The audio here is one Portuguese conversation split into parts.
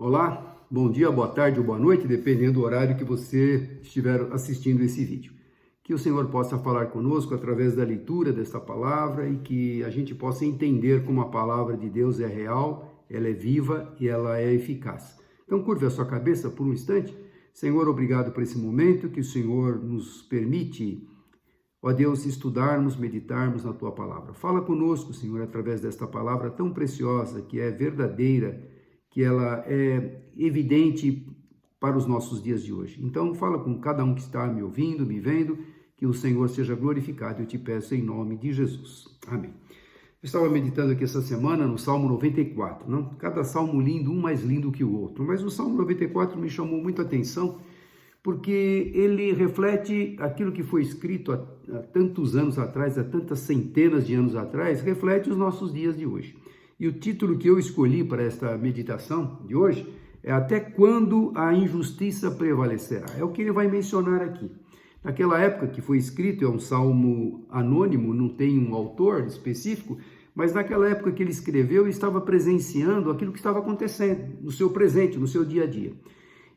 Olá, bom dia, boa tarde ou boa noite, dependendo do horário que você estiver assistindo esse vídeo. Que o Senhor possa falar conosco através da leitura desta palavra e que a gente possa entender como a palavra de Deus é real, ela é viva e ela é eficaz. Então curve a sua cabeça por um instante. Senhor, obrigado por esse momento que o Senhor nos permite, ó Deus, estudarmos, meditarmos na Tua palavra. Fala conosco, Senhor, através desta palavra tão preciosa, que é verdadeira, que ela é evidente para os nossos dias de hoje. Então, fala com cada um que está me ouvindo, me vendo, que o Senhor seja glorificado, eu te peço em nome de Jesus. Amém. Eu estava meditando aqui essa semana no Salmo 94, não? Cada salmo lindo, um mais lindo que o outro, mas o Salmo 94 me chamou muita atenção, porque ele reflete aquilo que foi escrito há tantos anos atrás, há tantas centenas de anos atrás, reflete os nossos dias de hoje. E o título que eu escolhi para esta meditação de hoje é Até Quando a Injustiça Prevalecerá? É o que ele vai mencionar aqui. Naquela época que foi escrito, é um salmo anônimo, não tem um autor específico, mas naquela época que ele escreveu, ele estava presenciando aquilo que estava acontecendo no seu presente, no seu dia a dia.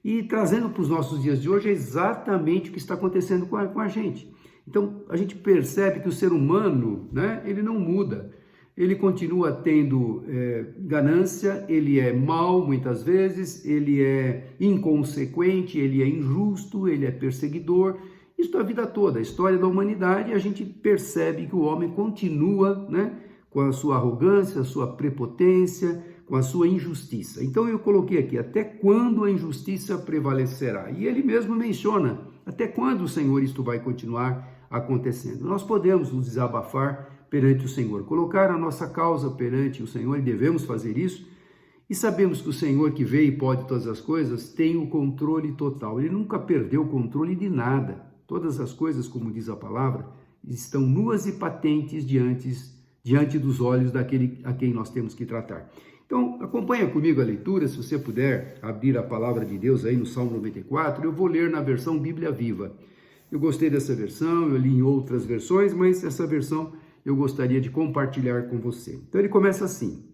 E trazendo para os nossos dias de hoje é exatamente o que está acontecendo com a gente. Então, a gente percebe que o ser humano, né, ele não muda. Ele continua tendo ganância, ele é mau muitas vezes, ele é inconsequente, ele é injusto, ele é perseguidor. Isso a vida toda, a história da humanidade, a gente percebe que o homem continua, né, com a sua arrogância, a sua prepotência, com a sua injustiça. Então eu coloquei aqui, até quando a injustiça prevalecerá? E ele mesmo menciona, até quando, Senhor, isto vai continuar acontecendo? Nós podemos nos desabafar perante o Senhor, colocar a nossa causa perante o Senhor, e devemos fazer isso, e sabemos que o Senhor que vê e pode todas as coisas, tem o controle total, ele nunca perdeu o controle de nada, todas as coisas, como diz a palavra, estão nuas e patentes diante dos olhos daquele a quem nós temos que tratar. Então, acompanha comigo a leitura, se você puder abrir a palavra de Deus aí no Salmo 94, eu vou ler na versão Bíblia Viva. Eu gostei dessa versão, eu li em outras versões, mas essa versão eu gostaria de compartilhar com você. Então ele começa assim: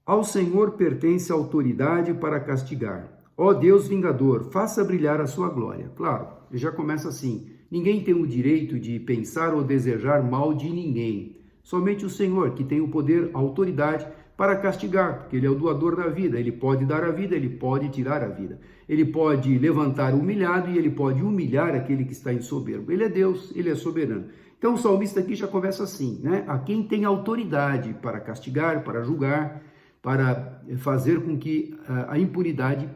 Ao Senhor pertence a autoridade para castigar. Ó Deus vingador, faça brilhar a sua glória. Claro, ele já começa assim: ninguém tem o direito de pensar ou desejar mal de ninguém. Somente o Senhor, que tem o poder, a autoridade para castigar, porque ele é o doador da vida, ele pode dar a vida, ele pode tirar a vida. Ele pode levantar o humilhado e ele pode humilhar aquele que está em soberbo. Ele é Deus, ele é soberano. Então o salmista aqui já começa assim, né? A quem tem autoridade para castigar, para julgar, para fazer com que a impunidade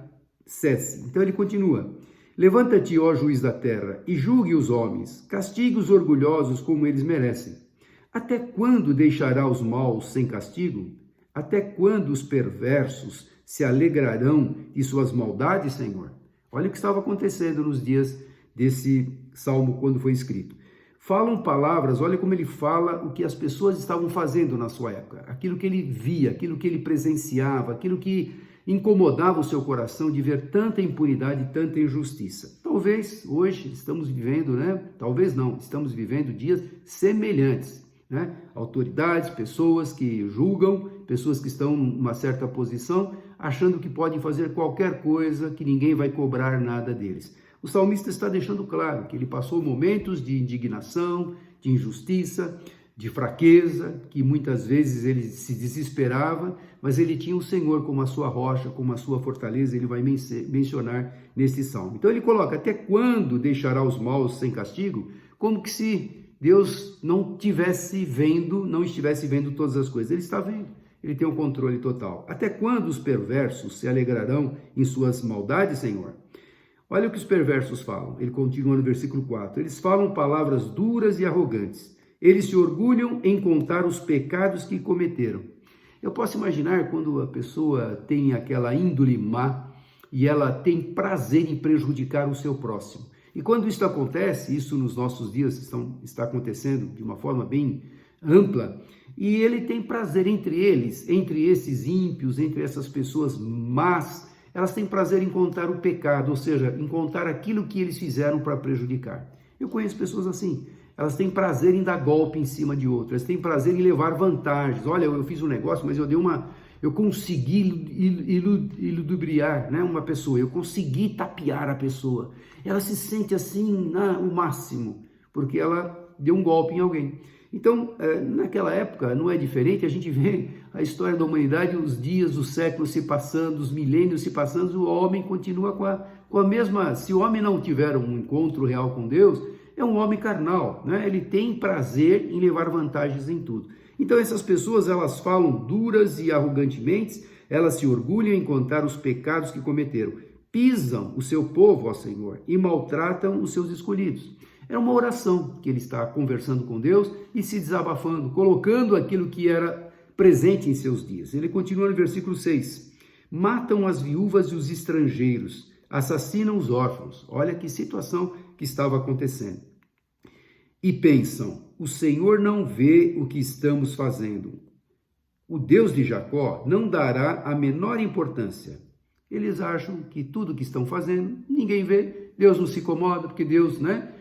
cesse. Então ele continua: Levanta-te, ó juiz da terra, e julgue os homens, castigue os orgulhosos como eles merecem. Até quando deixará os maus sem castigo? Até quando os perversos se alegrarão de suas maldades, Senhor? Olha o que estava acontecendo nos dias desse salmo quando foi escrito. Falam palavras, olha como ele fala o que as pessoas estavam fazendo na sua época, aquilo que ele via, aquilo que ele presenciava, aquilo que incomodava o seu coração de ver tanta impunidade e tanta injustiça. Talvez hoje estamos vivendo, né? Talvez não, estamos vivendo dias semelhantes, né? Autoridades, pessoas que julgam, pessoas que estão numa certa posição, achando que podem fazer qualquer coisa, que ninguém vai cobrar nada deles. O salmista está deixando claro que ele passou momentos de indignação, de injustiça, de fraqueza, que muitas vezes ele se desesperava, mas ele tinha o Senhor como a sua rocha, como a sua fortaleza, ele vai mencionar nesse salmo. Então ele coloca: até quando deixará os maus sem castigo? Como que se Deus não estivesse vendo todas as coisas. Ele está vendo, ele tem o controle total. Até quando os perversos se alegrarão em suas maldades, Senhor? Olha o que os perversos falam. Ele continua no versículo 4. Eles falam palavras duras e arrogantes. Eles se orgulham em contar os pecados que cometeram. Eu posso imaginar quando a pessoa tem aquela índole má e ela tem prazer em prejudicar o seu próximo. E quando isso acontece, isso nos nossos dias está acontecendo de uma forma bem ampla, e ele tem prazer entre eles, entre esses ímpios, entre essas pessoas más, elas têm prazer em contar o pecado, ou seja, em contar aquilo que eles fizeram para prejudicar. Eu conheço pessoas assim, elas têm prazer em dar golpe em cima de outras, têm prazer em levar vantagens. Olha, eu fiz um negócio, mas eu eu consegui iludibriar, né, uma pessoa, eu consegui tapear a pessoa. Ela se sente assim, o máximo, porque ela deu um golpe em alguém. Então, naquela época, não é diferente, a gente vê a história da humanidade, os dias, os séculos se passando, os milênios se passando, o homem continua com a mesma... Se o homem não tiver um encontro real com Deus, é um homem carnal, né? Ele tem prazer em levar vantagens em tudo. Então, essas pessoas, elas falam duras e arrogantemente, elas se orgulham em contar os pecados que cometeram, pisam o seu povo, ó Senhor, e maltratam os seus escolhidos. É uma oração que ele está conversando com Deus e se desabafando, colocando aquilo que era presente em seus dias. Ele continua no versículo 6. Matam as viúvas e os estrangeiros, assassinam os órfãos. Olha que situação que estava acontecendo. E pensam, o Senhor não vê o que estamos fazendo. O Deus de Jacó não dará a menor importância. Eles acham que tudo que estão fazendo, ninguém vê, Deus não se incomoda, porque Deus, né?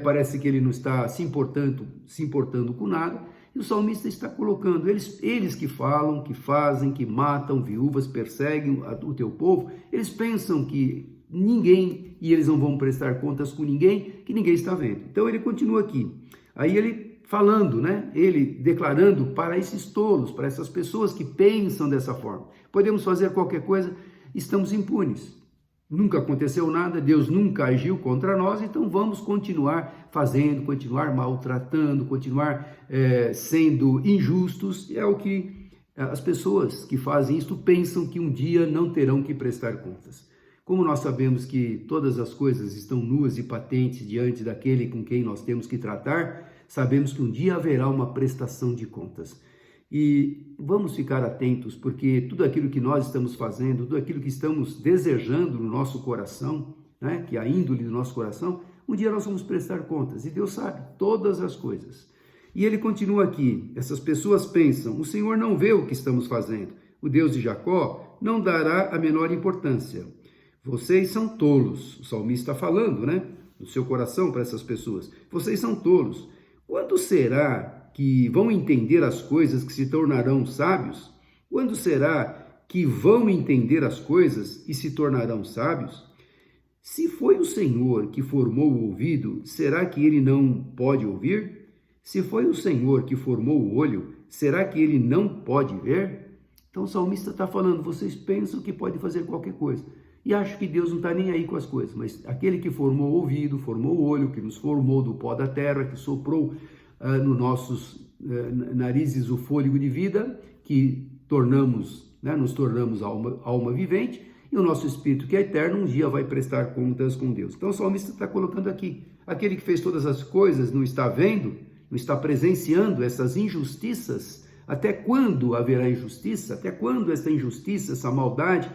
Parece que ele não está se importando com nada, e o salmista está colocando, eles que falam, que fazem, que matam viúvas, perseguem o teu povo, eles pensam que ninguém, e eles não vão prestar contas com ninguém, que ninguém está vendo. Então ele continua aqui, aí ele falando, né? Ele declarando para esses tolos, para essas pessoas que pensam dessa forma, podemos fazer qualquer coisa, estamos impunes. Nunca aconteceu nada, Deus nunca agiu contra nós, então vamos continuar fazendo, continuar maltratando, continuar sendo injustos. É o que as pessoas que fazem isso pensam que um dia não terão que prestar contas. Como nós sabemos que todas as coisas estão nuas e patentes diante daquele com quem nós temos que tratar, sabemos que um dia haverá uma prestação de contas. E vamos ficar atentos, porque tudo aquilo que nós estamos fazendo, tudo aquilo que estamos desejando no nosso coração, né, que é a índole do nosso coração, um dia nós vamos prestar contas, e Deus sabe todas as coisas. E ele continua aqui, essas pessoas pensam, o Senhor não vê o que estamos fazendo, o Deus de Jacó não dará a menor importância. Vocês são tolos, o salmista está falando, né, no seu coração para essas pessoas, vocês são tolos. Quando será que vão entender as coisas que se tornarão sábios? Quando será que vão entender as coisas e se tornarão sábios? Se foi o Senhor que formou o ouvido, será que ele não pode ouvir? Se foi o Senhor que formou o olho, será que ele não pode ver? Então o salmista está falando, vocês pensam que pode fazer qualquer coisa. E acho que Deus não está nem aí com as coisas, mas aquele que formou o ouvido, formou o olho, que nos formou do pó da terra, que soprou nos nossos narizes o fôlego de vida, que nos tornamos alma vivente, e o nosso espírito que é eterno, um dia vai prestar contas com Deus. Então o salmista está colocando aqui, aquele que fez todas as coisas não está vendo, não está presenciando essas injustiças? Até quando haverá injustiça? Até quando essa injustiça, essa maldade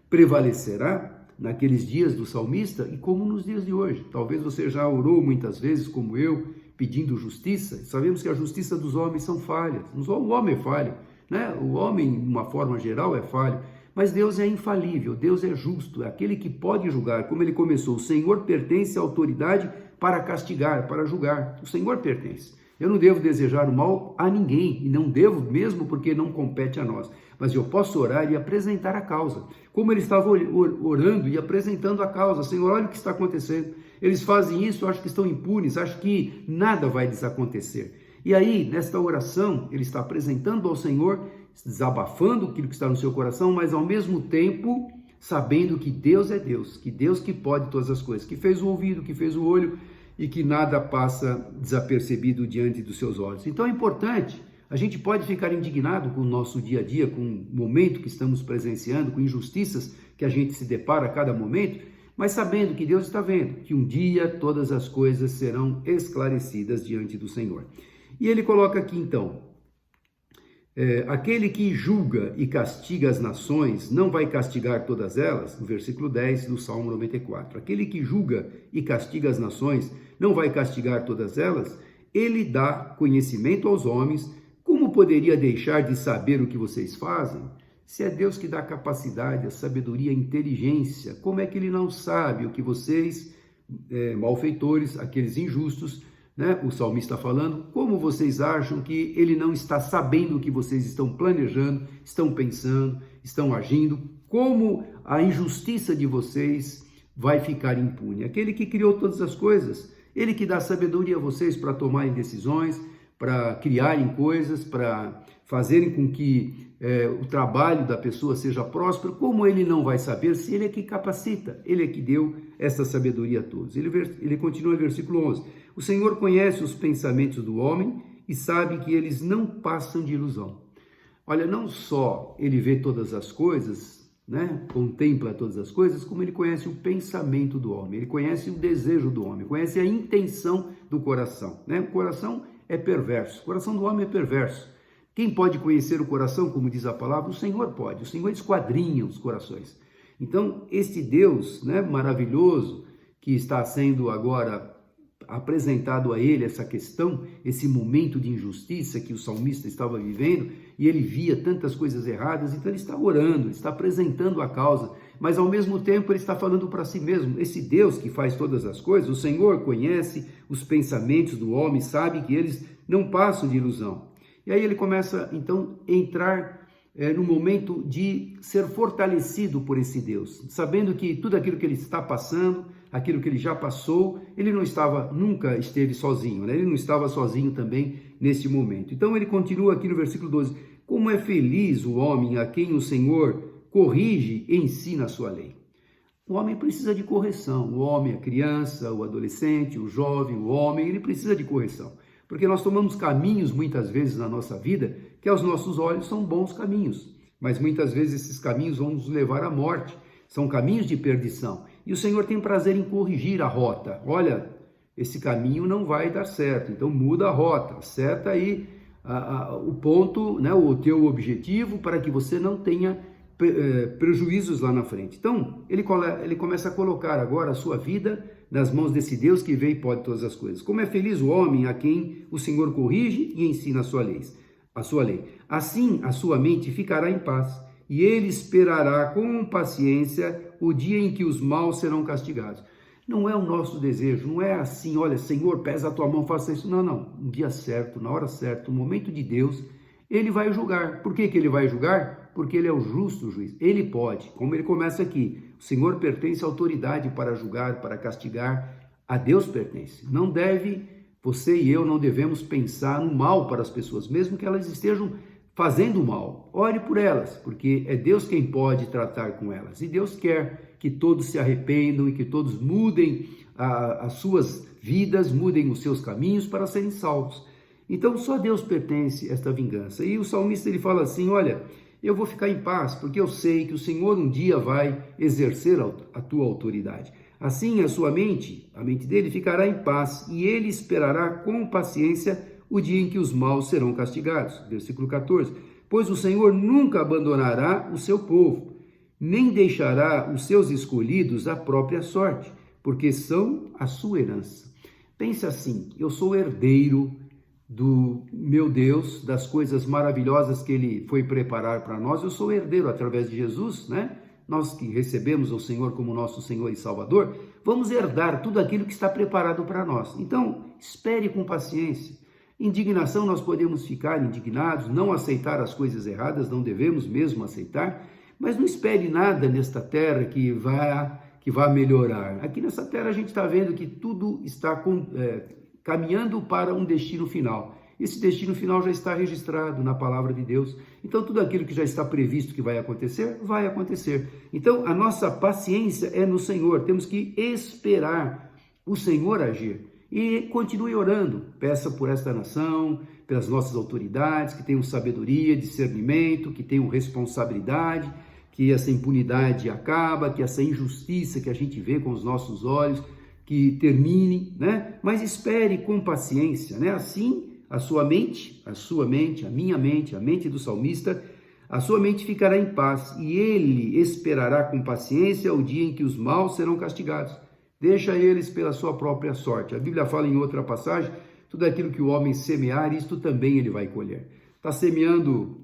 prevalecerá? Naqueles dias do salmista e como nos dias de hoje. Talvez você já orou muitas vezes, como eu, pedindo justiça. Sabemos que a justiça dos homens são falhas. O homem é falho, né? O homem, de uma forma geral, é falho. Mas Deus é infalível, Deus é justo, é aquele que pode julgar. Como ele começou, o Senhor pertence à autoridade para castigar, para julgar. O Senhor pertence. Eu não devo desejar o mal a ninguém, e não devo mesmo porque não compete a nós. Mas eu posso orar e apresentar a causa. Como ele estava orando e apresentando a causa. Senhor, olha o que está acontecendo. Eles fazem isso, acho que estão impunes, acho que nada vai desacontecer. E aí, nesta oração, ele está apresentando ao Senhor, desabafando aquilo que está no seu coração, mas ao mesmo tempo sabendo que Deus é Deus, que Deus que pode todas as coisas, que fez o ouvido, que fez o olho, e que nada passa desapercebido diante dos seus olhos. Então é importante, a gente pode ficar indignado com o nosso dia a dia, com o momento que estamos presenciando, com injustiças que a gente se depara a cada momento, mas sabendo que Deus está vendo, que um dia todas as coisas serão esclarecidas diante do Senhor. E ele coloca aqui então, aquele que julga e castiga as nações, não vai castigar todas elas? No versículo 10 do Salmo 94. Aquele que julga e castiga as nações, não vai castigar todas elas? Ele dá conhecimento aos homens. Como poderia deixar de saber o que vocês fazem? Se é Deus que dá capacidade, a sabedoria, a inteligência, como é que ele não sabe o que vocês, malfeitores, aqueles injustos, né? O salmista falando, como vocês acham que ele não está sabendo o que vocês estão planejando, estão pensando, estão agindo? Como a injustiça de vocês vai ficar impune? Aquele que criou todas as coisas, ele que dá sabedoria a vocês para tomarem decisões, para criarem coisas, para fazerem com que o trabalho da pessoa seja próspero, como ele não vai saber se ele é que capacita, ele é que deu essa sabedoria a todos? Ele continua no versículo 11, o Senhor conhece os pensamentos do homem e sabe que eles não passam de ilusão. Olha, não só ele vê todas as coisas, né? Contempla todas as coisas, como ele conhece o pensamento do homem, ele conhece o desejo do homem, conhece a intenção do coração, né? O coração é perverso, o coração do homem é perverso. Quem pode conhecer o coração, como diz a palavra? O Senhor pode, o Senhor esquadrinha os corações. Então, este Deus, né, maravilhoso, que está sendo agora apresentado a ele essa questão, esse momento de injustiça que o salmista estava vivendo, e ele via tantas coisas erradas, então ele está orando, ele está apresentando a causa, mas ao mesmo tempo ele está falando para si mesmo, esse Deus que faz todas as coisas, o Senhor conhece os pensamentos do homem, sabe que eles não passam de ilusão. E aí ele começa, então, a entrar no momento de ser fortalecido por esse Deus, sabendo que tudo aquilo que ele está passando, aquilo que ele já passou, ele nunca esteve sozinho, né? Ele não estava sozinho também nesse momento. Então ele continua aqui no versículo 12, como é feliz o homem a quem o Senhor corrige e ensina a sua lei. O homem precisa de correção, o homem, a criança, o adolescente, o jovem, o homem, ele precisa de correção. Porque nós tomamos caminhos, muitas vezes, na nossa vida, que aos nossos olhos são bons caminhos. Mas muitas vezes esses caminhos vão nos levar à morte. São caminhos de perdição. E o Senhor tem prazer em corrigir a rota. Olha, esse caminho não vai dar certo. Então muda a rota. Acerta aí o ponto, né, o teu objetivo, para que você não tenha prejuízos lá na frente. Então, ele começa a colocar agora a sua vida nas mãos desse Deus que veio e pode todas as coisas. Como é feliz o homem a quem o Senhor corrige e ensina a sua lei. Assim, a sua mente ficará em paz, e ele esperará com paciência o dia em que os maus serão castigados. Não é o nosso desejo, não é assim, olha, Senhor, pesa a tua mão, faça isso. Não, não. No dia certo, na hora certa, no momento de Deus, ele vai julgar. Por que ele vai julgar? Porque ele é o justo juiz. Ele pode, como ele começa aqui, o Senhor pertence à autoridade para julgar, para castigar, a Deus pertence. Não deve, você e eu não devemos pensar no mal para as pessoas, mesmo que elas estejam fazendo mal. Ore por elas, porque é Deus quem pode tratar com elas. E Deus quer que todos se arrependam e que todos mudem as suas vidas, mudem os seus caminhos para serem salvos. Então só Deus pertence esta vingança. E o salmista ele fala assim, olha, eu vou ficar em paz, porque eu sei que o Senhor um dia vai exercer a tua autoridade. Assim a mente dele ficará em paz, e ele esperará com paciência o dia em que os maus serão castigados. Versículo 14. Pois o Senhor nunca abandonará o seu povo, nem deixará os seus escolhidos à própria sorte, porque são a sua herança. Pense assim, eu sou herdeiro do meu Deus, das coisas maravilhosas que ele foi preparar para nós. Eu sou herdeiro através de Jesus, né? Nós que recebemos o Senhor como nosso Senhor e Salvador, vamos herdar tudo aquilo que está preparado para nós. Então, espere com paciência. Indignação, nós podemos ficar indignados, não aceitar as coisas erradas, não devemos mesmo aceitar, mas não espere nada nesta terra que vá melhorar. Aqui nessa terra a gente está vendo que tudo está caminhando para um destino final. Esse destino final já está registrado na palavra de Deus. Então, tudo aquilo que já está previsto que vai acontecer, vai acontecer. Então, a nossa paciência é no Senhor. Temos que esperar o Senhor agir. E continue orando. Peça por esta nação, pelas nossas autoridades, que tenham sabedoria, discernimento, que tenham responsabilidade, que essa impunidade acaba, que essa injustiça que a gente vê com os nossos olhos, que termine, né? Mas espere com paciência, né? Assim, a minha mente, a mente do salmista, a sua mente ficará em paz, e ele esperará com paciência o dia em que os maus serão castigados. Deixa eles pela sua própria sorte. A Bíblia fala em outra passagem, tudo aquilo que o homem semear, isto também ele vai colher. Está semeando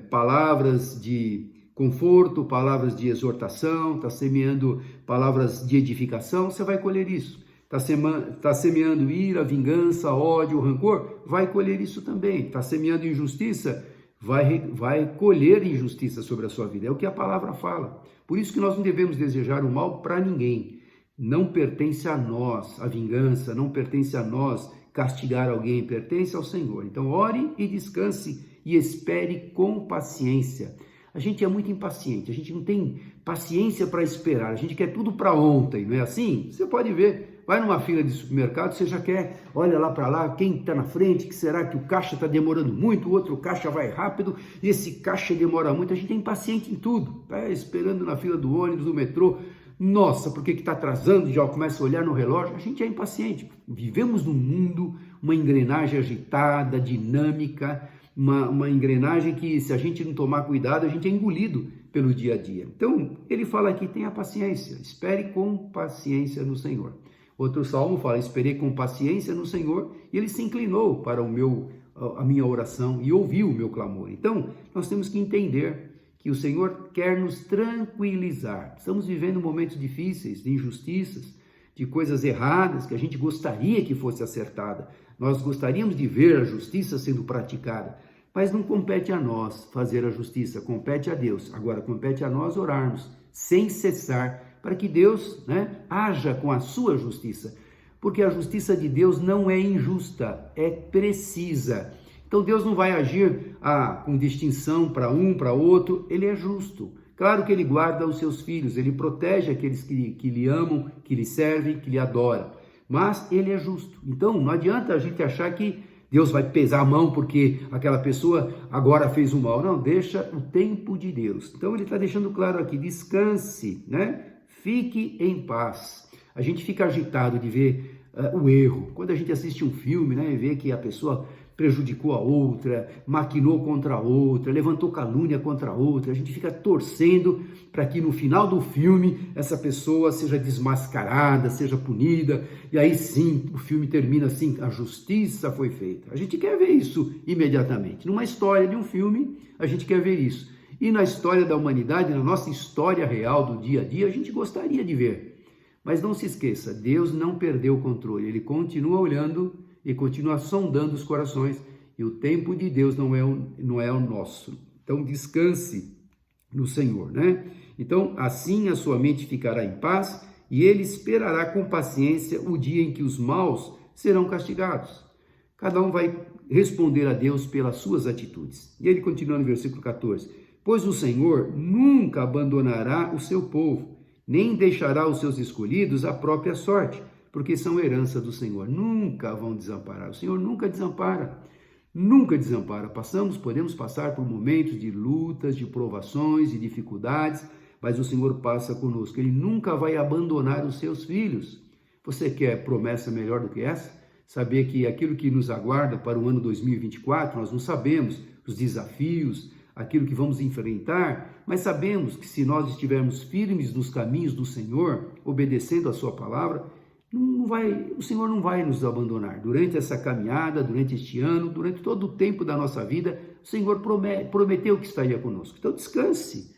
palavras de conforto, palavras de exortação, está semeando palavras de edificação, você vai colher isso. Está semeando ira, vingança, ódio, rancor, vai colher isso também. Está semeando injustiça, vai colher injustiça sobre a sua vida. É o que a palavra fala. Por isso que nós não devemos desejar o mal para ninguém. Não pertence a nós a vingança, não pertence a nós castigar alguém, pertence ao Senhor. Então ore e descanse e espere com paciência. A gente é muito impaciente, a gente não tem paciência para esperar, a gente quer tudo para ontem, não é assim? Você pode ver, vai numa fila de supermercado, você já quer, olha lá para lá, quem está na frente, que será que o caixa está demorando muito, o outro caixa vai rápido, e esse caixa demora muito, a gente é impaciente em tudo, tá esperando na fila do ônibus, do metrô, nossa, por que está atrasando? Já começa a olhar no relógio, a gente é impaciente. Vivemos num mundo, uma engrenagem agitada, dinâmica, uma engrenagem que, se a gente não tomar cuidado, a gente é engolido pelo dia a dia. Então, ele fala aqui, tenha paciência, espere com paciência no Senhor. Outro salmo fala, esperei com paciência no Senhor, e ele se inclinou para a minha oração e ouviu o meu clamor. Então, nós temos que entender que o Senhor quer nos tranquilizar. Estamos vivendo momentos difíceis, de injustiças, de coisas erradas que a gente gostaria que fosse acertada. Nós gostaríamos de ver a justiça sendo praticada, mas não compete a nós fazer a justiça, compete a Deus. Agora, compete a nós orarmos sem cessar para que Deus, haja com a sua justiça, porque a justiça de Deus não é injusta, é precisa. Então Deus não vai agir com distinção para um, para outro, ele é justo. Claro que ele guarda os seus filhos, ele protege aqueles que lhe amam, que lhe servem, que lhe adoram, mas ele é justo. Então não adianta a gente achar que Deus vai pesar a mão porque aquela pessoa agora fez o mal. Não, deixa o tempo de Deus. Então ele está deixando claro aqui, descanse, fique em paz. A gente fica agitado de ver o erro. Quando a gente assiste um filme, e vê que a pessoa prejudicou a outra, maquinou contra a outra, levantou calúnia contra a outra, a gente fica torcendo para que no final do filme essa pessoa seja desmascarada, seja punida, e aí sim o filme termina assim, a justiça foi feita. A gente quer ver isso imediatamente. Numa história de um filme, a gente quer ver isso. E na história da humanidade, na nossa história real do dia a dia, a gente gostaria de ver. Mas não se esqueça, Deus não perdeu o controle, ele continua olhando e continua sondando os corações, e o tempo de Deus não é o nosso. Então descanse no Senhor, Então assim a sua mente ficará em paz, e ele esperará com paciência o dia em que os maus serão castigados. Cada um vai responder a Deus pelas suas atitudes. E ele continua no versículo 14, pois o Senhor nunca abandonará o seu povo, nem deixará os seus escolhidos à própria sorte, porque são herança do Senhor, nunca vão desamparar. O Senhor nunca desampara, nunca desampara. Podemos passar por momentos de lutas, de provações, de dificuldades, mas o Senhor passa conosco, ele nunca vai abandonar os seus filhos. Você quer promessa melhor do que essa? Saber que aquilo que nos aguarda para o ano 2024, nós não sabemos os desafios, aquilo que vamos enfrentar, mas sabemos que se nós estivermos firmes nos caminhos do Senhor, obedecendo a sua palavra, o Senhor não vai nos abandonar. Durante essa caminhada, durante este ano, durante todo o tempo da nossa vida, o Senhor prometeu que estaria conosco. Então descanse,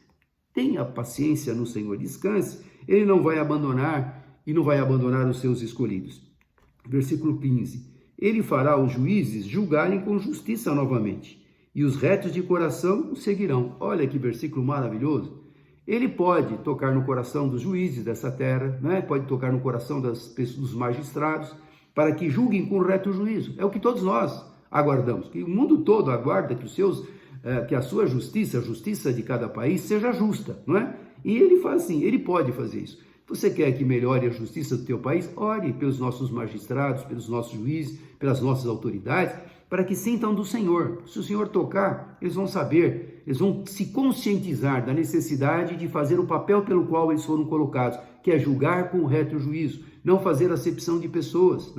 tenha paciência no Senhor, descanse. Ele não vai abandonar e não vai abandonar os seus escolhidos. Versículo 15, ele fará os juízes julgarem com justiça novamente, e os retos de coração o seguirão. Olha que versículo maravilhoso. Ele pode tocar no coração dos juízes dessa terra, pode tocar no coração dos magistrados, para que julguem com reto juízo. É o que todos nós aguardamos, que o mundo todo aguarda que a sua justiça, a justiça de cada país, seja justa, E ele faz assim, ele pode fazer isso. Você quer que melhore a justiça do teu país? Ore pelos nossos magistrados, pelos nossos juízes, pelas nossas autoridades, para que sintam do Senhor. Se o Senhor tocar, eles vão saber, eles vão se conscientizar da necessidade de fazer o papel pelo qual eles foram colocados, que é julgar com reto juízo, não fazer acepção de pessoas,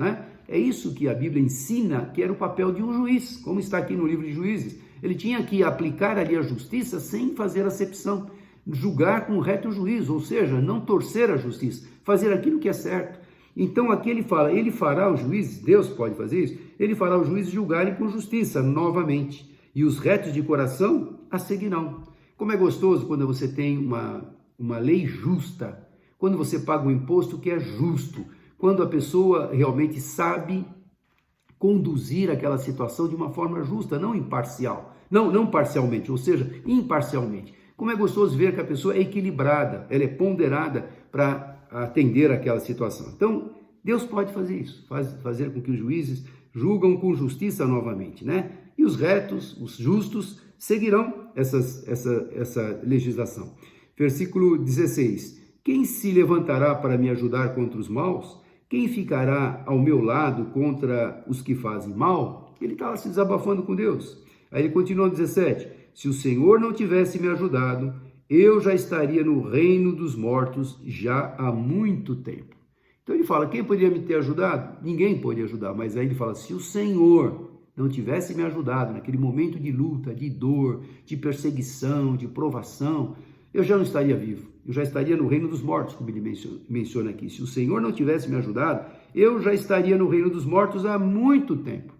É isso que a Bíblia ensina, que era o papel de um juiz, como está aqui no livro de Juízes. Ele tinha que aplicar ali a justiça sem fazer acepção, julgar com reto juízo, ou seja, não torcer a justiça, fazer aquilo que é certo. Então aqui ele fala, ele fará os juízes, Deus pode fazer isso, ele fará os juízes julgarem com justiça novamente, e os retos de coração a seguirão. Como é gostoso quando você tem uma lei justa, quando você paga um imposto que é justo, quando a pessoa realmente sabe conduzir aquela situação de uma forma justa, não imparcial, não parcialmente, ou seja, imparcialmente. Como é gostoso ver que a pessoa é equilibrada, ela é ponderada para atender aquela situação. Então, Deus pode fazer isso, fazer com que os juízes julgam com justiça novamente, né? E os retos, os justos, seguirão essa legislação. Versículo 16. Quem se levantará para me ajudar contra os maus? Quem ficará ao meu lado contra os que fazem mal? Ele estava se desabafando com Deus. Aí ele continua no 17. Se o Senhor não tivesse me ajudado, eu já estaria no reino dos mortos já há muito tempo. Então ele fala, quem poderia me ter ajudado? Ninguém pode ajudar, mas aí ele fala, se o Senhor não tivesse me ajudado naquele momento de luta, de dor, de perseguição, de provação, eu já não estaria vivo, eu já estaria no reino dos mortos, como ele menciona aqui. Se o Senhor não tivesse me ajudado, eu já estaria no reino dos mortos há muito tempo.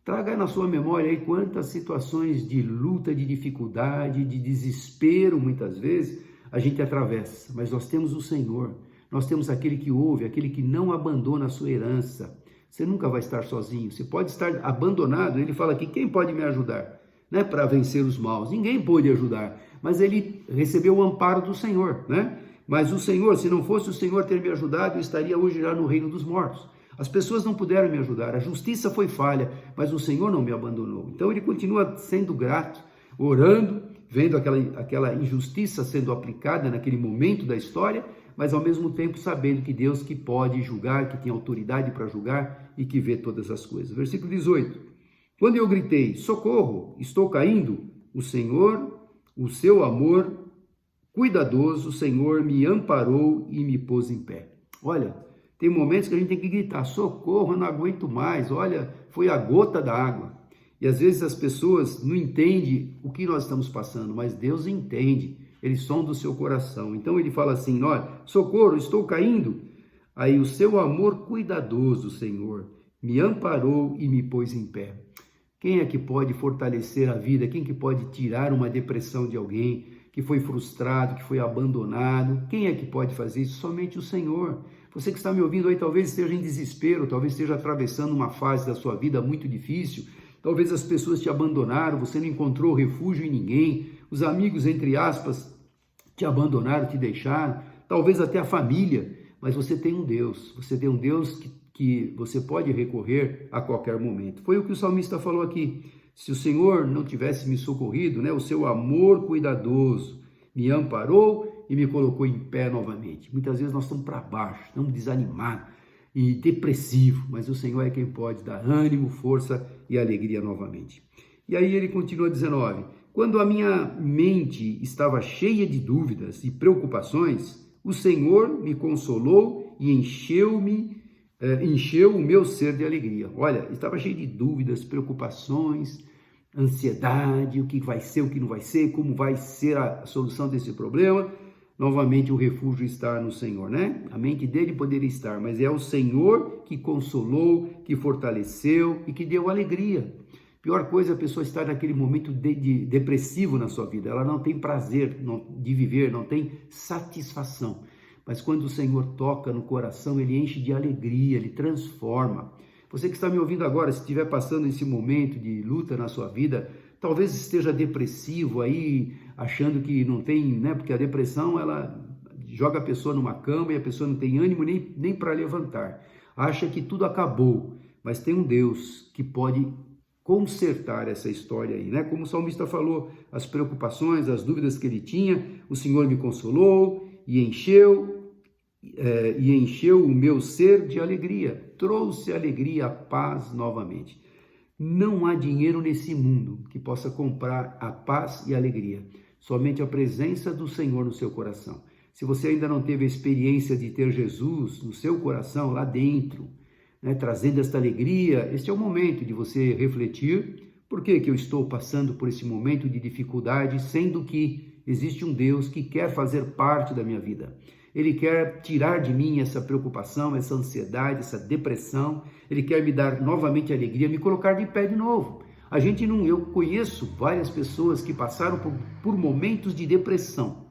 Traga na sua memória aí quantas situações de luta, de dificuldade, de desespero, muitas vezes, a gente atravessa, mas nós temos o Senhor. Nós temos aquele que ouve, aquele que não abandona a sua herança. Você nunca vai estar sozinho, você pode estar abandonado. Ele fala aqui, quem pode me ajudar, né, para vencer os maus? Ninguém pode ajudar, mas ele recebeu o amparo do Senhor, né? Mas o Senhor, se não fosse o Senhor ter me ajudado, eu estaria hoje já no reino dos mortos. As pessoas não puderam me ajudar, a justiça foi falha, mas o Senhor não me abandonou. Então ele continua sendo grato, orando, vendo aquela injustiça sendo aplicada naquele momento da história, mas ao mesmo tempo sabendo que Deus que pode julgar, que tem autoridade para julgar e que vê todas as coisas. Versículo 18. Quando eu gritei, socorro, estou caindo, o Senhor, o seu amor cuidadoso, o Senhor me amparou e me pôs em pé. Olha, tem momentos que a gente tem que gritar, socorro, eu não aguento mais, olha, foi a gota da água. E às vezes as pessoas não entendem o que nós estamos passando, mas Deus entende. Ele sonda o seu coração. Então ele fala assim, olha, socorro, estou caindo. Aí o seu amor cuidadoso, Senhor, me amparou e me pôs em pé. Quem é que pode fortalecer a vida? Quem que pode tirar uma depressão de alguém que foi frustrado, que foi abandonado? Quem é que pode fazer isso? Somente o Senhor. Você que está me ouvindo aí talvez esteja em desespero, talvez esteja atravessando uma fase da sua vida muito difícil. Talvez as pessoas te abandonaram, você não encontrou refúgio em ninguém. Os amigos, entre aspas, te abandonaram, te deixaram, talvez até a família, mas você tem um Deus que você pode recorrer a qualquer momento. Foi o que o salmista falou aqui, se o Senhor não tivesse me socorrido, né, o seu amor cuidadoso me amparou e me colocou em pé novamente. Muitas vezes nós estamos para baixo, estamos desanimados e depressivos, mas o Senhor é quem pode dar ânimo, força e alegria novamente. E aí ele continua 19, quando a minha mente estava cheia de dúvidas e preocupações, o Senhor me consolou e encheu o meu ser de alegria. Olha, estava cheio de dúvidas, preocupações, ansiedade, o que vai ser, o que não vai ser, como vai ser a solução desse problema. Novamente o refúgio está no Senhor, né? A mente dele poderia estar, mas é o Senhor que consolou, que fortaleceu e que deu alegria. Pior coisa é a pessoa estar naquele momento de depressivo na sua vida. Ela não tem prazer de viver, não tem satisfação. Mas quando o Senhor toca no coração, Ele enche de alegria, Ele transforma. Você que está me ouvindo agora, se estiver passando esse momento de luta na sua vida, talvez esteja depressivo aí, achando que não tem, né? Porque a depressão, ela joga a pessoa numa cama e a pessoa não tem ânimo nem para levantar. Acha que tudo acabou, mas tem um Deus que pode consertar essa história aí, né? Como o salmista falou, as preocupações, as dúvidas que ele tinha, o Senhor me consolou e encheu o meu ser de alegria, trouxe alegria, a paz novamente. Não há dinheiro nesse mundo que possa comprar a paz e a alegria, somente a presença do Senhor no seu coração. Se você ainda não teve a experiência de ter Jesus no seu coração, lá dentro, né, trazendo esta alegria, este é o momento de você refletir, por que eu estou passando por esse momento de dificuldade, sendo que existe um Deus que quer fazer parte da minha vida. Ele quer tirar de mim essa preocupação, essa ansiedade, essa depressão. Ele quer me dar novamente alegria, me colocar de pé de novo. Eu conheço várias pessoas que passaram por momentos de depressão.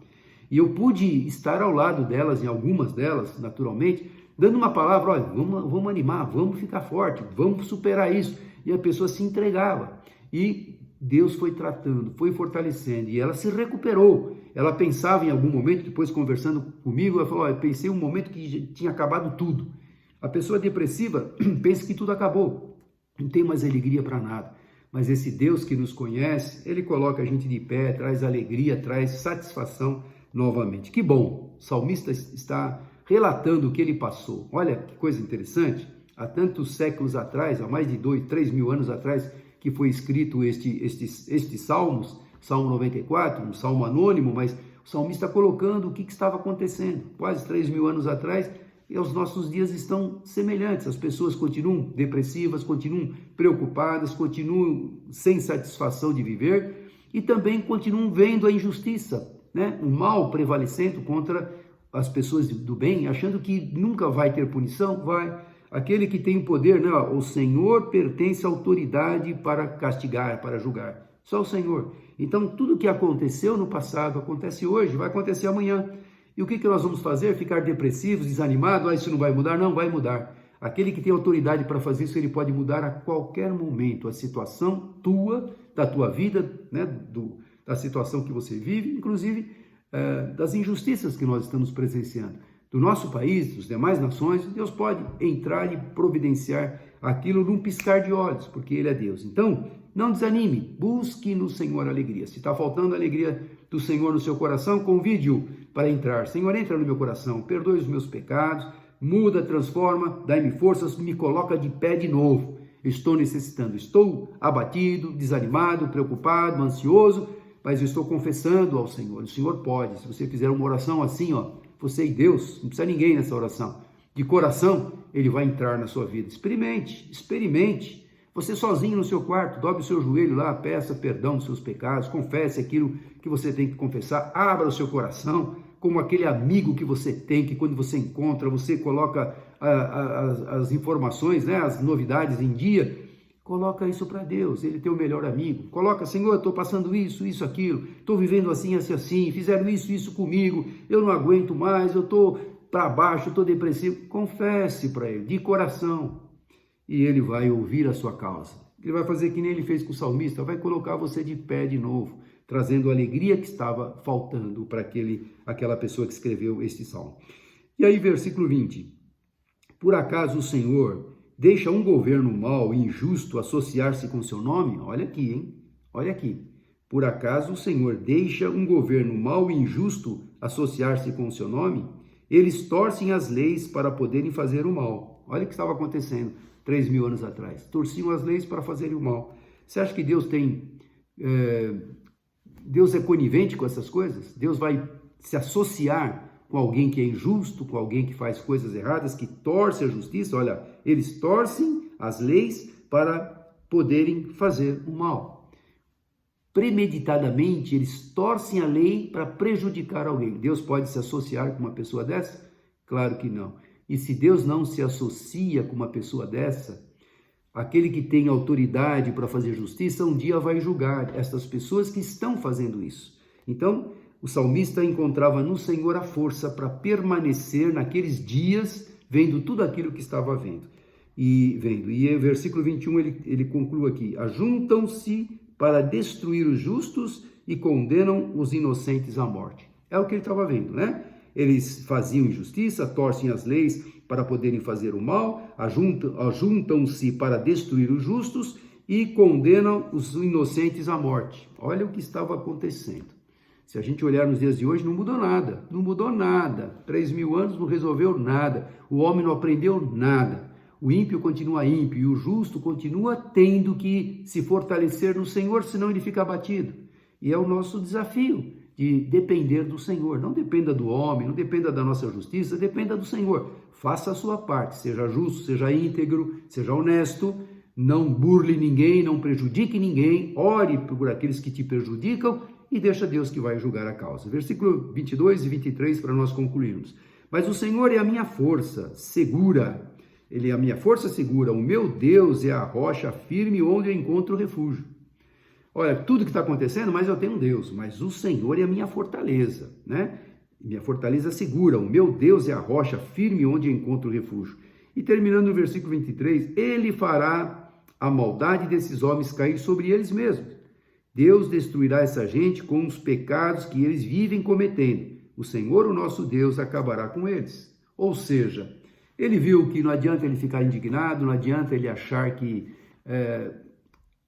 E eu pude estar ao lado delas, em algumas delas, naturalmente, dando uma palavra, olha, vamos animar, vamos ficar forte, vamos superar isso. E a pessoa se entregava. E Deus foi tratando, foi fortalecendo, e ela se recuperou. Ela pensava em algum momento, depois conversando comigo, ela falou, olha, pensei um momento que tinha acabado tudo. A pessoa depressiva pensa que tudo acabou, não tem mais alegria para nada. Mas esse Deus que nos conhece, ele coloca a gente de pé, traz alegria, traz satisfação novamente. Que bom, o salmista está relatando o que ele passou. Olha que coisa interessante, há tantos séculos atrás, há mais de 3 mil anos atrás, que foi escrito estes salmos, Salmo 94, um salmo anônimo, mas o salmista colocando o que estava acontecendo. Quase 3 mil anos atrás, e aos nossos dias estão semelhantes. As pessoas continuam depressivas, continuam preocupadas, continuam sem satisfação de viver e também continuam vendo a injustiça, né? O mal prevalecendo contra as pessoas do bem, achando que nunca vai ter punição. Vai. Aquele que tem o poder, né? O Senhor pertence à autoridade para castigar, para julgar. Só o Senhor. Então, tudo que aconteceu no passado, acontece hoje, vai acontecer amanhã. E o que nós vamos fazer? Ficar depressivos, desanimados? Isso não vai mudar? Não, vai mudar. Aquele que tem autoridade para fazer isso, ele pode mudar a qualquer momento a situação da tua vida, né? Da situação que você vive, inclusive das injustiças que nós estamos presenciando. Do nosso país, das demais nações, Deus pode entrar e providenciar aquilo num piscar de olhos, porque Ele é Deus. Então, não desanime, busque no Senhor alegria. Se está faltando a alegria do Senhor no seu coração, convide-o para entrar. Senhor, entra no meu coração, perdoe os meus pecados, muda, transforma, dai-me forças, me coloca de pé de novo. Estou necessitando, estou abatido, desanimado, preocupado, ansioso, mas eu estou confessando ao Senhor. O Senhor pode, se você fizer uma oração assim, você e Deus, não precisa ninguém nessa oração. De coração, Ele vai entrar na sua vida. Experimente. Você sozinho no seu quarto, dobre o seu joelho lá, peça perdão dos seus pecados, confesse aquilo que você tem que confessar, abra o seu coração, como aquele amigo que você tem, que quando você encontra, você coloca as informações, né, as novidades em dia, coloca isso para Deus, Ele é teu melhor amigo. Coloca, Senhor, eu estou passando isso, aquilo, estou vivendo assim, fizeram isso comigo, eu não aguento mais, eu estou para baixo, estou depressivo. Confesse para Ele, de coração. E Ele vai ouvir a sua causa. Ele vai fazer que nem Ele fez com o salmista, vai colocar você de pé de novo, trazendo a alegria que estava faltando para aquela pessoa que escreveu este salmo. E aí, versículo 20. Por acaso o Senhor deixa um governo mau e injusto associar-se com seu nome? Olha aqui, hein? Olha aqui. Por acaso o Senhor deixa um governo mau e injusto associar-se com seu nome? Eles torcem as leis para poderem fazer o mal. Olha o que estava acontecendo 3 mil anos atrás. Torciam as leis para fazerem o mal. Você acha que Deus Deus é conivente com essas coisas? Deus vai se associar com alguém que é injusto, com alguém que faz coisas erradas, que torce a justiça? Olha, eles torcem as leis para poderem fazer o mal. Premeditadamente, eles torcem a lei para prejudicar alguém. Deus pode se associar com uma pessoa dessa? Claro que não. E se Deus não se associa com uma pessoa dessa, aquele que tem autoridade para fazer justiça, um dia vai julgar estas pessoas que estão fazendo isso. Então, o salmista encontrava no Senhor a força para permanecer naqueles dias, vendo tudo aquilo que estava vendo. E o versículo 21, ele conclui aqui: ajuntam-se para destruir os justos e condenam os inocentes à morte. É o que ele estava vendo, né? Eles faziam injustiça, torcem as leis para poderem fazer o mal, ajuntam-se para destruir os justos e condenam os inocentes à morte. Olha o que estava acontecendo. Se a gente olhar nos dias de hoje, não mudou nada. 3 mil anos não resolveu nada. O homem não aprendeu nada. O ímpio continua ímpio e o justo continua tendo que se fortalecer no Senhor, senão ele fica abatido. E é o nosso desafio, de depender do Senhor. Não dependa do homem, não dependa da nossa justiça, dependa do Senhor. Faça a sua parte, seja justo, seja íntegro, seja honesto, não burle ninguém, não prejudique ninguém, ore por aqueles que te prejudicam e deixa Deus que vai julgar a causa. Versículo 22 e 23 para nós concluirmos. Mas o Senhor é a minha força segura, Ele é a minha força segura, o meu Deus é a rocha firme onde eu encontro refúgio. Olha, tudo que está acontecendo, mas eu tenho um Deus, mas o Senhor é a minha fortaleza, né? minha fortaleza segura, o meu Deus é a rocha firme onde encontro refúgio. E terminando no versículo 23, ele fará a maldade desses homens cair sobre eles mesmos. Deus destruirá essa gente com os pecados que eles vivem cometendo. O Senhor, o nosso Deus, acabará com eles. Ou seja, ele viu que não adianta ele ficar indignado, não adianta ele achar que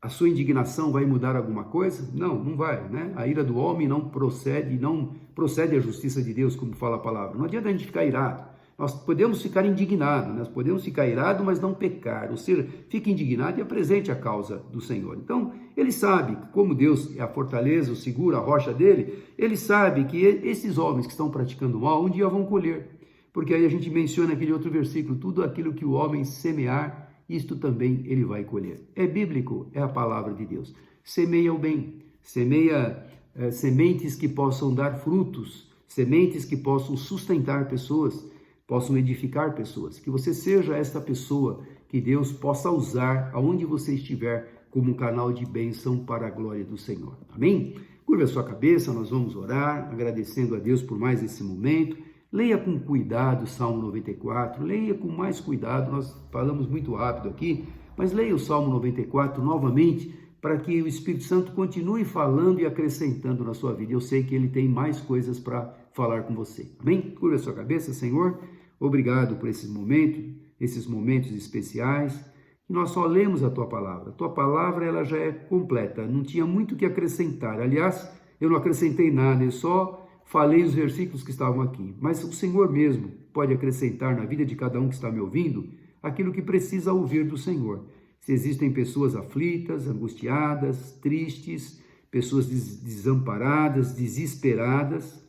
a sua indignação vai mudar alguma coisa. Não vai, né? A ira do homem não procede a justiça de Deus, como fala a palavra. Não adianta a gente ficar irado. Nós podemos ficar indignados, nós podemos ficar irados, mas não pecar. Ou seja, fique indignado e apresente a causa do Senhor. Então, ele sabe que como Deus é a fortaleza, o seguro, a rocha dele, ele sabe que esses homens que estão praticando mal, um dia vão colher. Porque aí a gente menciona aquele outro versículo, tudo aquilo que o homem semear, isto também ele vai colher. É bíblico, é a palavra de Deus. Semeia o bem, semeia sementes que possam dar frutos, sementes que possam sustentar pessoas, possam edificar pessoas, que você seja esta pessoa que Deus possa usar aonde você estiver como um canal de bênção para a glória do Senhor. Amém? Curva a sua cabeça, nós vamos orar, agradecendo a Deus por mais esse momento. Leia com cuidado o Salmo 94, leia com mais cuidado, nós falamos muito rápido aqui, mas leia o Salmo 94 novamente, para que o Espírito Santo continue falando e acrescentando na sua vida. Eu sei que Ele tem mais coisas para falar com você. Amém? Curva a sua cabeça, Senhor. Obrigado por esses momentos especiais. Nós só lemos a Tua Palavra. A Tua Palavra ela já é completa, não tinha muito o que acrescentar. Aliás, eu não acrescentei nada, eu só falei os versículos que estavam aqui. Mas o Senhor mesmo pode acrescentar na vida de cada um que está me ouvindo aquilo que precisa ouvir do Senhor. Se existem pessoas aflitas, angustiadas, tristes, pessoas desamparadas, desesperadas,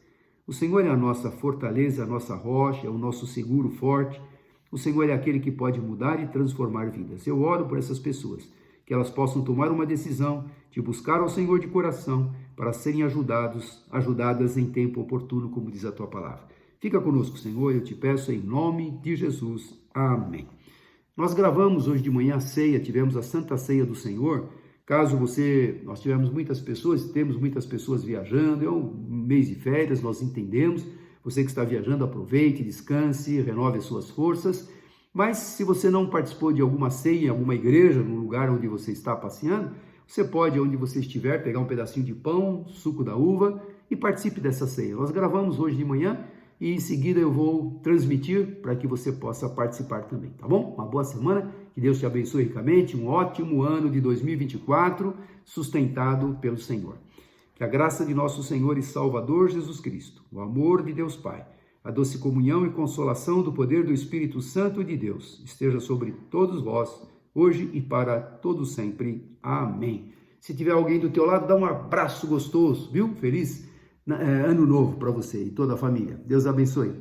o Senhor é a nossa fortaleza, a nossa rocha, é o nosso seguro forte. O Senhor é aquele que pode mudar e transformar vidas. Eu oro por essas pessoas, que elas possam tomar uma decisão de buscar ao Senhor de coração para serem ajudadas em tempo oportuno, como diz a Tua Palavra. Fica conosco, Senhor, eu te peço em nome de Jesus. Amém. Nós gravamos hoje de manhã a ceia, tivemos a Santa Ceia do Senhor. Nós temos muitas pessoas viajando, é um mês de férias, nós entendemos. Você que está viajando, aproveite, descanse, renove as suas forças. Mas se você não participou de alguma ceia em alguma igreja, no lugar onde você está passeando, você pode, onde você estiver, pegar um pedacinho de pão, suco da uva e participe dessa ceia. Nós gravamos hoje de manhã e em seguida eu vou transmitir para que você possa participar também, tá bom? Uma boa semana, que Deus te abençoe ricamente, um ótimo ano de 2024, sustentado pelo Senhor. Que a graça de nosso Senhor e Salvador Jesus Cristo, o amor de Deus Pai, a doce comunhão e consolação do poder do Espírito Santo de Deus esteja sobre todos vós, hoje e para todos sempre. Amém. Se tiver alguém do teu lado, dá um abraço gostoso, viu? Feliz ano novo para você e toda a família. Deus abençoe.